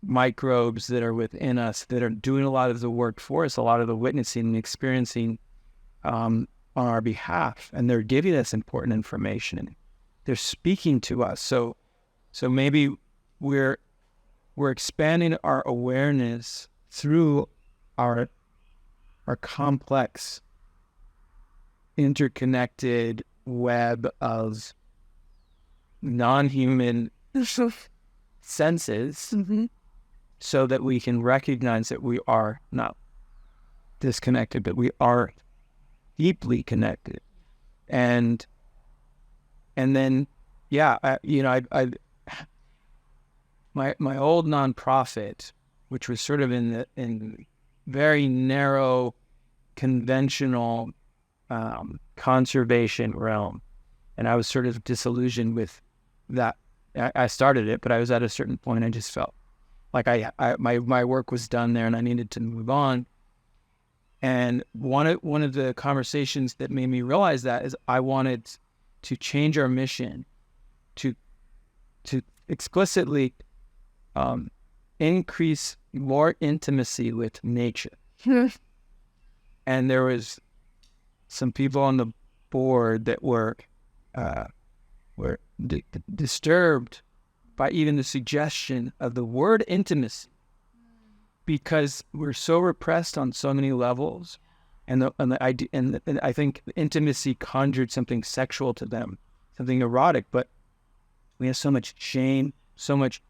[SPEAKER 2] microbes that are within us that are doing a lot of the work for us, a lot of the witnessing and experiencing on our behalf, and they're giving us important information. They're speaking to us. So maybe we're expanding our awareness through our complex, interconnected web of non-human senses, so that we can recognize that we are not disconnected, but we are deeply connected. And then, yeah, my old nonprofit, which was sort of in very narrow, conventional conservation realm, and I was sort of disillusioned with that. I started it, but I was at a certain point, I just felt like my work was done there, and I needed to move on. And one of the conversations that made me realize that is I wanted to change our mission to explicitly increase more intimacy with nature. And there was some people on the board that were disturbed by even the suggestion of the word intimacy, because we're so repressed on so many levels, and I think intimacy conjured something sexual to them, something erotic. But we have so much shame, so much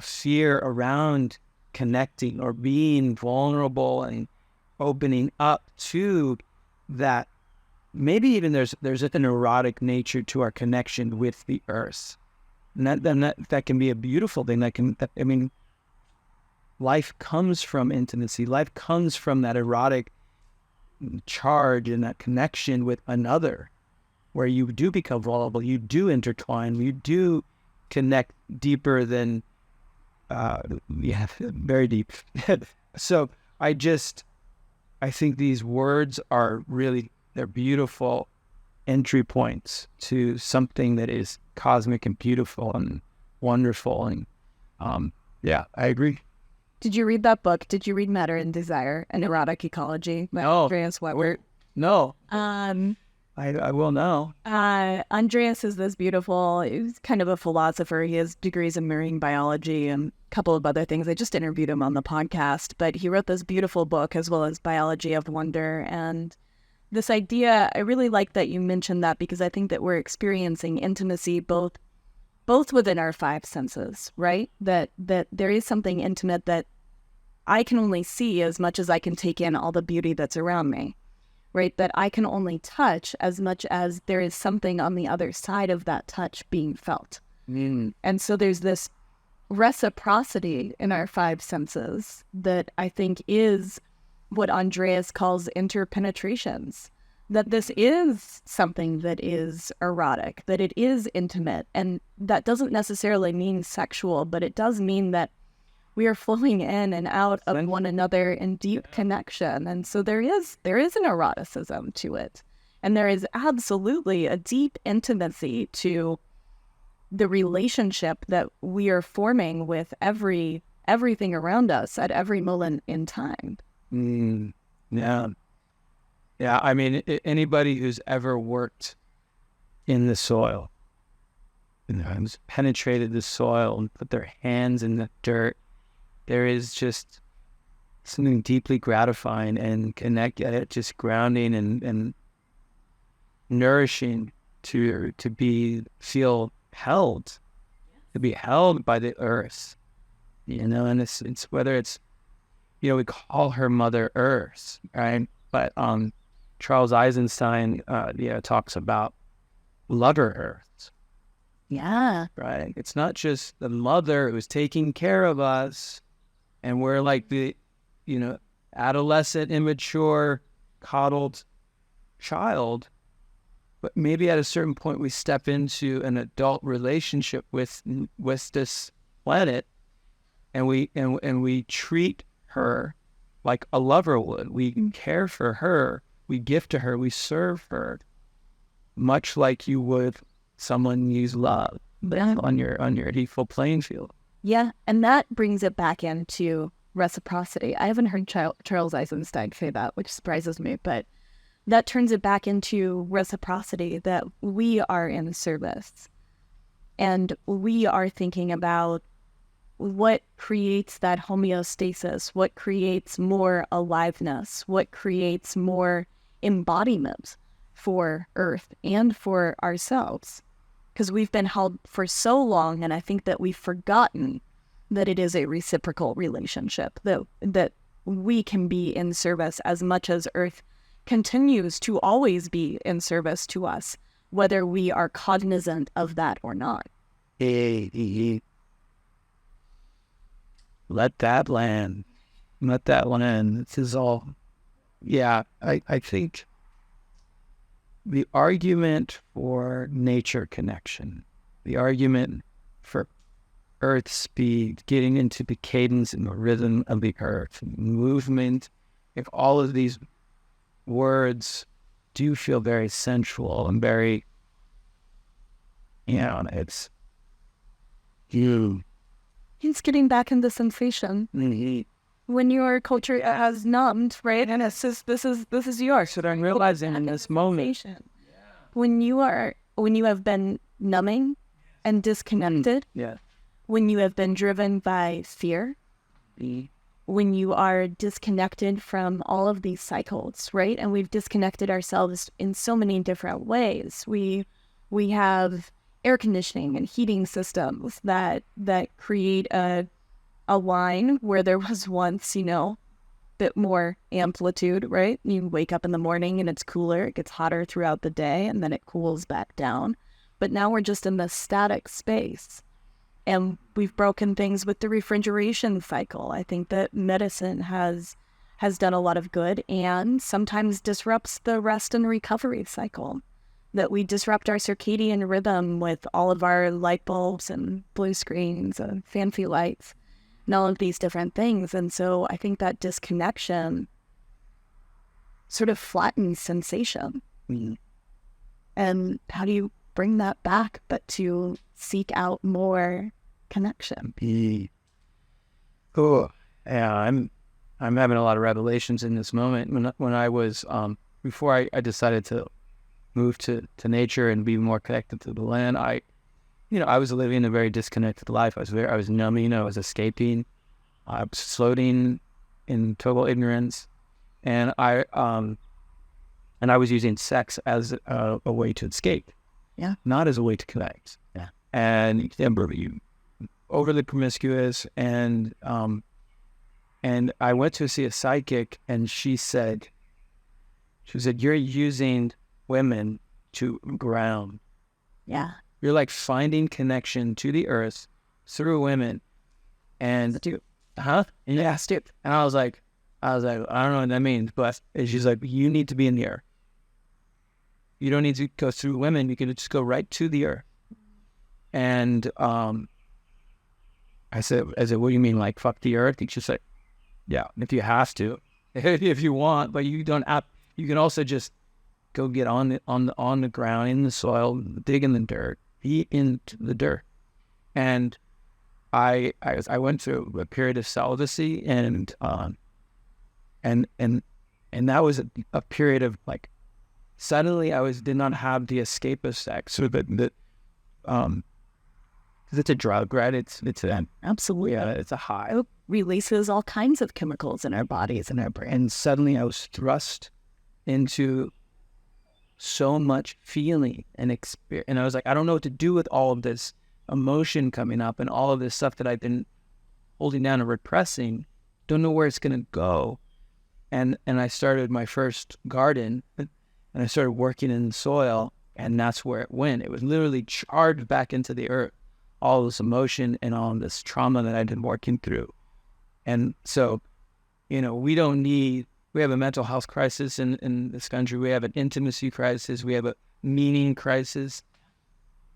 [SPEAKER 2] fear around connecting or being vulnerable and opening up to that. Maybe even there's an erotic nature to our connection with the earth, and that can be a beautiful thing. Life comes from intimacy. Life comes from that erotic charge and that connection with another, where you do become vulnerable, you do intertwine, you do connect deeper than, very deep. So I think these words are really, they're beautiful entry points to something that is cosmic and beautiful and wonderful. And I agree.
[SPEAKER 3] Did you read that book? Did you read Matter and Desire, An Erotic Ecology by
[SPEAKER 2] No.
[SPEAKER 3] Andreas Weber?
[SPEAKER 2] No. I will now.
[SPEAKER 3] Andreas is this beautiful, he's kind of a philosopher. He has degrees in marine biology and a couple of other things. I just interviewed him on the podcast, but he wrote this beautiful book as well as Biology of Wonder. And this idea, I really like that you mentioned that, because I think that we're experiencing intimacy both within our five senses, right? That there is something intimate that I can only see as much as I can take in all the beauty that's around me, right? That I can only touch as much as there is something on the other side of that touch being felt. And so there's this reciprocity in our five senses that I think is what Andreas calls interpenetrations. That this is something that is erotic, that it is intimate. And that doesn't necessarily mean sexual, but it does mean that we are flowing in and out of one another in deep connection. And so there is an eroticism to it. And there is absolutely a deep intimacy to the relationship that we are forming with everything around us at every moment in time.
[SPEAKER 2] Yeah. Yeah. I mean, anybody who's ever worked in the soil, has penetrated the soil and put their hands in the dirt, there is just something deeply gratifying and just grounding and nourishing to feel held, to be held by the earth, and it's whether it's, we call her Mother Earth, right? But Charles Eisenstein, talks about Lover Earth.
[SPEAKER 3] Yeah.
[SPEAKER 2] Right. It's not just the mother who's taking care of us, and we're like the, adolescent, immature, coddled child, but maybe at a certain point we step into an adult relationship with this planet, and we treat her like a lover would. We care for her, we give to her, we serve her, much like you would someone use love on your equal playing field.
[SPEAKER 3] Yeah, and that brings it back into reciprocity. I haven't heard Charles Eisenstein say that, which surprises me, but that turns it back into reciprocity, that we are in service. And we are thinking about what creates that homeostasis, what creates more aliveness, what creates more embodiment for Earth and for ourselves. Because we've been held for so long, and I think that we've forgotten that it is a reciprocal relationship, that we can be in service as much as Earth continues to always be in service to us, whether we are cognizant of that or not.
[SPEAKER 2] Let that land. This is all. Yeah, I think the argument for nature connection, the argument for Earthspeed, getting into the cadence and the rhythm of the earth, movement, if all of these words do feel very sensual and very, it's you.
[SPEAKER 3] It's getting back into sensation.
[SPEAKER 2] Mm-hmm.
[SPEAKER 3] When your culture has numbed, right? And this is yours.
[SPEAKER 2] So I'm realizing in this moment,
[SPEAKER 3] when you have been numbing and disconnected, when you have been driven by fear, when you are disconnected from all of these cycles, right? And we've disconnected ourselves in so many different ways. We have air conditioning and heating systems that create a line where there was once, bit more amplitude, right? You wake up in the morning and it's cooler, it gets hotter throughout the day, and then it cools back down. But now we're just in this static space. And we've broken things with the refrigeration cycle. I think that medicine has done a lot of good and sometimes disrupts the rest and recovery cycle. That we disrupt our circadian rhythm with all of our light bulbs and blue screens and fancy lights and all of these different things. And so I think that disconnection sort of flattens sensation.
[SPEAKER 2] Mm-hmm.
[SPEAKER 3] And how do you bring that back but to seek out more connection?
[SPEAKER 2] Oh, yeah, I'm having a lot of revelations in this moment. When I was before I decided to move to nature and be more connected to the land, I was living a very disconnected life. I was numbing, I was escaping, I was floating in total ignorance, and I was using sex as a way to escape, not as a way to connect. And you overly promiscuous, and I went to see a psychic, and she said, you're using women to ground.
[SPEAKER 3] Yeah.
[SPEAKER 2] You're like finding connection to the earth through women. And yeah, stupid. And I was like, I don't know what that means, but she's like, you need to be in the earth. You don't need to go through women. You can just go right to the earth. And I said, what do you mean, like, fuck the earth? He's just like, yeah, if you have to, if you want, but you don't have, you can also just go get on the ground, in the soil, dig in the dirt, be into the dirt. And I went through a period of celibacy, and that was a period of, like, suddenly did not have the escape of sex, or because it's a drug, right? It's
[SPEAKER 3] Absolutely.
[SPEAKER 2] Yeah, it's a high.
[SPEAKER 3] It releases all kinds of chemicals in our bodies and our brain.
[SPEAKER 2] And suddenly I was thrust into so much feeling and experience, and I was like, I don't know what to do with all of this emotion coming up and all of this stuff that I've been holding down and repressing. Don't know where it's gonna go. And I started my first garden, and I started working in the soil, and that's where it went. It was literally charged back into the earth, all this emotion and all this trauma that I'd been working through. And so, we have a mental health crisis in this country. We have an intimacy crisis. We have a meaning crisis.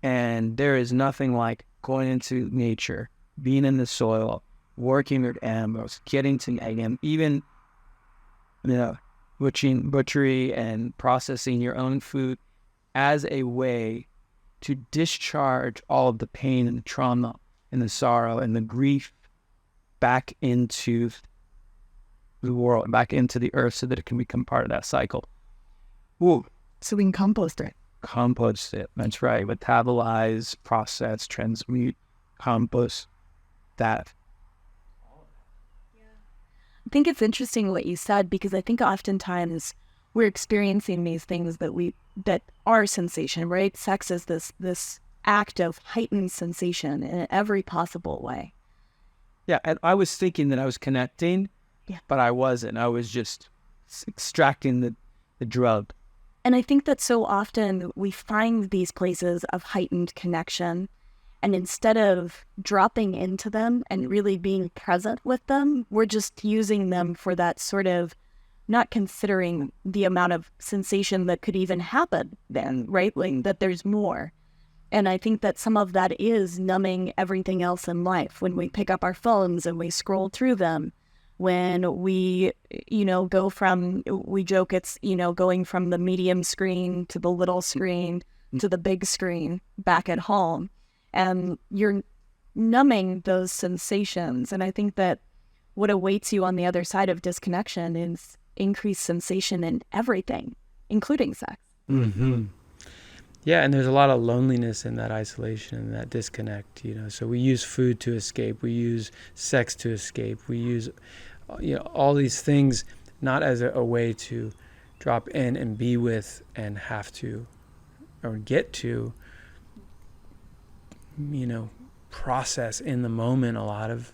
[SPEAKER 2] And there is nothing like going into nature, being in the soil, working with animals, getting to them, even, butchery and processing your own food as a way to discharge all of the pain and the trauma and the sorrow and the grief back into the world, back into the earth, so that it can become part of that cycle. Ooh.
[SPEAKER 3] So we can compost it.
[SPEAKER 2] Compost it. That's right. Metabolize, process, transmute, compost that.
[SPEAKER 3] I think it's interesting what you said, because I think oftentimes we're experiencing these things that are sensation, right? Sex is this act of heightened sensation in every possible way.
[SPEAKER 2] Yeah, and I was thinking that I was connecting, but I wasn't. I was just extracting the drug.
[SPEAKER 3] And I think that so often we find these places of heightened connection, and instead of dropping into them and really being present with them, we're just using them for that sort of, not considering the amount of sensation that could even happen then, right? Like that there's more. And I think that some of that is numbing everything else in life. When we pick up our phones and we scroll through them, when we, we joke it's, going from the medium screen to the little screen to the big screen back at home. And you're numbing those sensations. And I think that what awaits you on the other side of disconnection is increased sensation in everything, including sex.
[SPEAKER 1] Mm-hmm. Yeah, and there's a lot of loneliness in that isolation and that disconnect, So we use food to escape. We use sex to escape. We use, all these things not as a way to drop in and be with and have to or get to, process in the moment a lot of,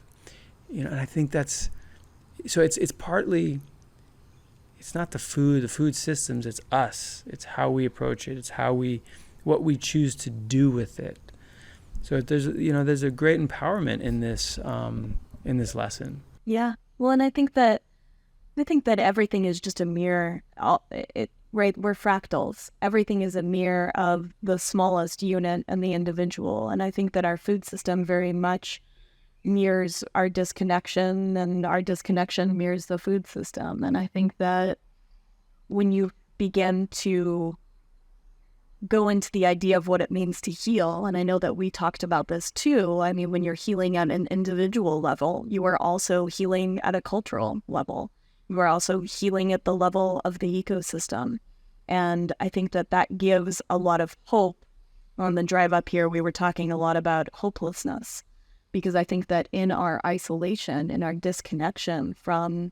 [SPEAKER 1] and I think that's, so it's partly, it's not the food systems, it's us. It's how we approach it. It's what we choose to do with it. So there's a great empowerment in this lesson.
[SPEAKER 3] Yeah. Well, and I think that everything is just a mirror. Right? We're fractals. Everything is a mirror of the smallest unit and the individual. And I think that our food system very much mirrors our disconnection, and our disconnection mirrors the food system. And I think that when you begin to go into the idea of what it means to heal, and I know that we talked about this too, I mean, when you're healing at an individual level, you are also healing at a cultural level. You are also healing at the level of the ecosystem. And I think that gives a lot of hope. On the drive up here, we were talking a lot about hopelessness, because I think that in our isolation, in our disconnection from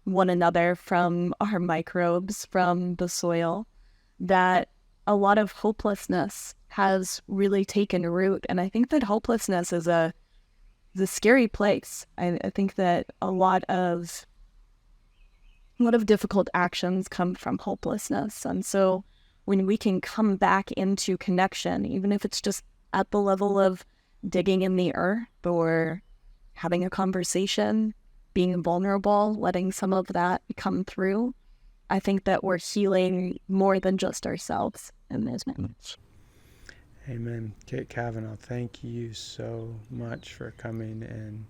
[SPEAKER 3] one another, from our microbes, from the soil, that a lot of hopelessness has really taken root. And I think that hopelessness is a scary place. I think that a lot of difficult actions come from hopelessness. And so when we can come back into connection, even if it's just at the level of digging in the earth or having a conversation, being vulnerable, letting some of that come through, I think that we're healing more than just ourselves in those moments.
[SPEAKER 1] Amen. Kate Kavanaugh, thank you so much for coming and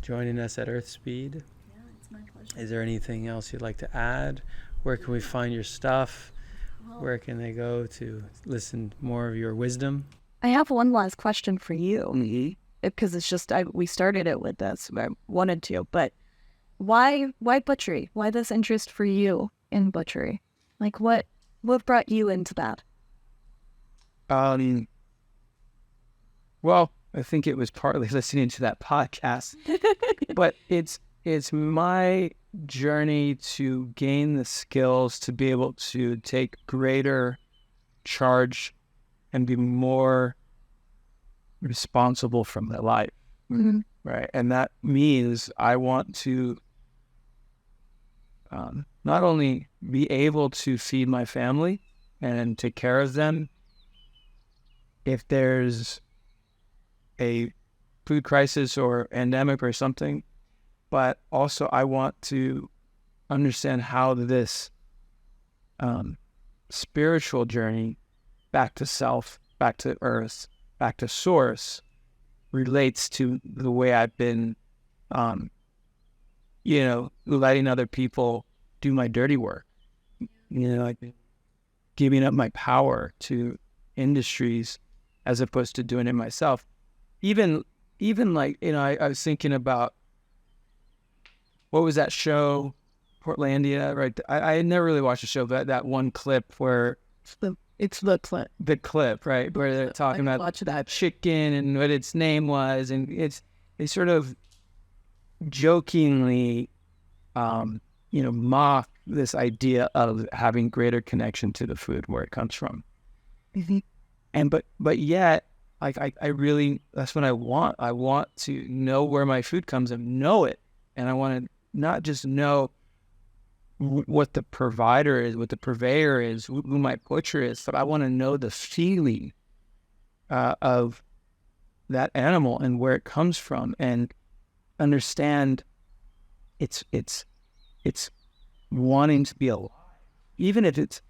[SPEAKER 1] joining us at Earthspeed.
[SPEAKER 3] Yeah, it's my pleasure.
[SPEAKER 1] Is there anything else you'd like to add? Where can we find your stuff? Where can they go to listen more of your wisdom?
[SPEAKER 3] I have one last question for you, because it's just we started it with this. I wanted to, but why butchery? Why this interest for you in butchery? Like what brought you into that?
[SPEAKER 2] Well, I think it was partly listening to that podcast, but it's my journey to gain the skills to be able to take greater charge and be more responsible for my life, right? And that means I want to not only be able to feed my family and take care of them if there's a food crisis or endemic or something, but also I want to understand how this spiritual journey back to self, back to earth, back to source relates to the way I've been, letting other people do my dirty work, like giving up my power to industries as opposed to doing it myself. Even like, I was thinking about, what was that show, Portlandia, right? I had never really watched the show, but that one clip where
[SPEAKER 3] It's the clip.
[SPEAKER 2] the clip, right, where they're talking about
[SPEAKER 3] watch that.
[SPEAKER 2] chicken and what its name was, and they sort of jokingly, mock this idea of having greater connection to the food where it comes from, and but yet, like I really, that's what I want. I want to know where my food comes and know it, and I want to not just know what the provider is, what the purveyor is, who my butcher is, but I want to know the feeling of that animal and where it comes from, and understand it's wanting to be alive, even if it's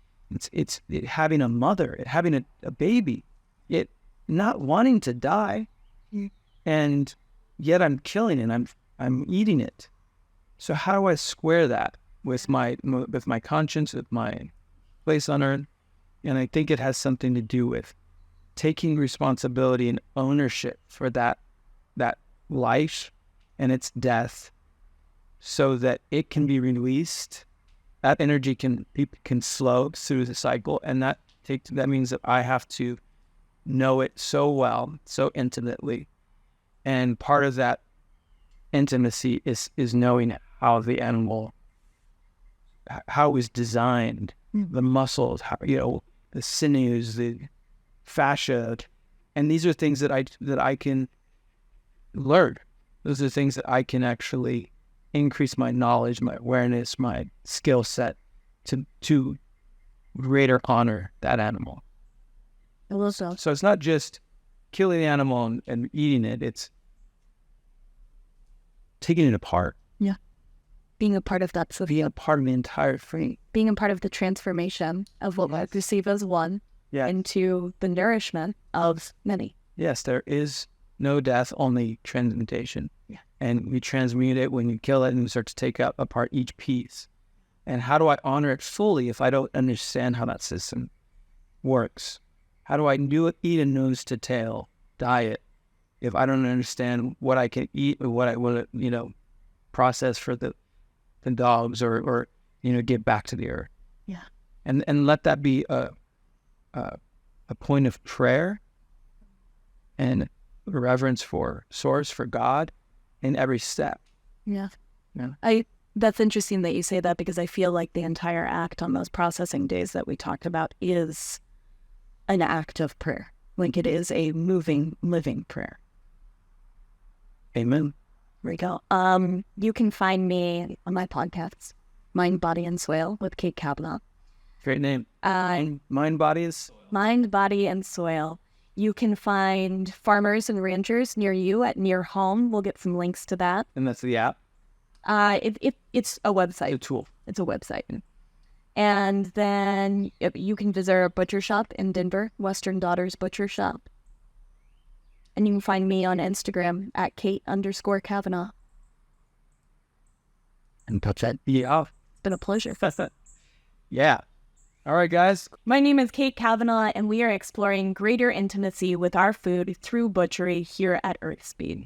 [SPEAKER 2] it having a mother, it having a baby, it not wanting to die, and yet I'm killing it, I'm eating it. So how do I square that with my conscience, with my place on earth? And I think it has something to do with taking responsibility and ownership for that life and its death, so that it can be released. That energy can flow through the cycle, and that means that I have to know it so well, so intimately. And part of that intimacy is knowing how the animal, how it was designed, the muscles, how, the sinews, the fascia, and these are things that I can learn. Those are things that I can actually increase my knowledge, my awareness, my skill set to greater honor that animal.
[SPEAKER 3] I love that.
[SPEAKER 2] So it's not just killing the animal and eating it; it's taking it apart.
[SPEAKER 3] Yeah, being a part of that. So
[SPEAKER 2] being a part of the entire thing.
[SPEAKER 3] Being a part of the transformation of what we perceive as one into the nourishment of many.
[SPEAKER 2] Yes, there is no death, only transmutation.
[SPEAKER 3] Yeah.
[SPEAKER 2] And we transmute it when you kill it, and we start to take apart each piece. And how do I honor it fully if I don't understand how that system works? How do I eat a nose to tail diet if I don't understand what I can eat or what I will, process for the dogs or give back to the earth?
[SPEAKER 3] Yeah.
[SPEAKER 2] And let that be a point of prayer and reverence for source, for God, in every step.
[SPEAKER 3] Yeah.
[SPEAKER 2] Yeah.
[SPEAKER 3] That's interesting that you say that, because I feel like the entire act on those processing days that we talked about is an act of prayer. Like it is a moving, living prayer.
[SPEAKER 2] Amen.
[SPEAKER 3] There we go. You can find me on my podcasts, Mind, Body, and Soil with Kate Kavanaugh.
[SPEAKER 2] Great name. Mind, Body, and Soil.
[SPEAKER 3] Mind, Body, and Soil. You can find farmers and ranchers near you at Near Home. We'll get some links to that.
[SPEAKER 2] And that's the app?
[SPEAKER 3] It's a website.
[SPEAKER 2] A tool.
[SPEAKER 3] It's a website. And then you can visit our butcher shop in Denver, Western Daughters Butcher Shop. And you can find me on Instagram at Kate_Kavanaugh.
[SPEAKER 2] And touch that. Yeah.
[SPEAKER 3] It's been a pleasure.
[SPEAKER 2] Yeah. All right, guys.
[SPEAKER 3] My name is Kate Kavanaugh, and we are exploring greater intimacy with our food through butchery here at Earthspeed.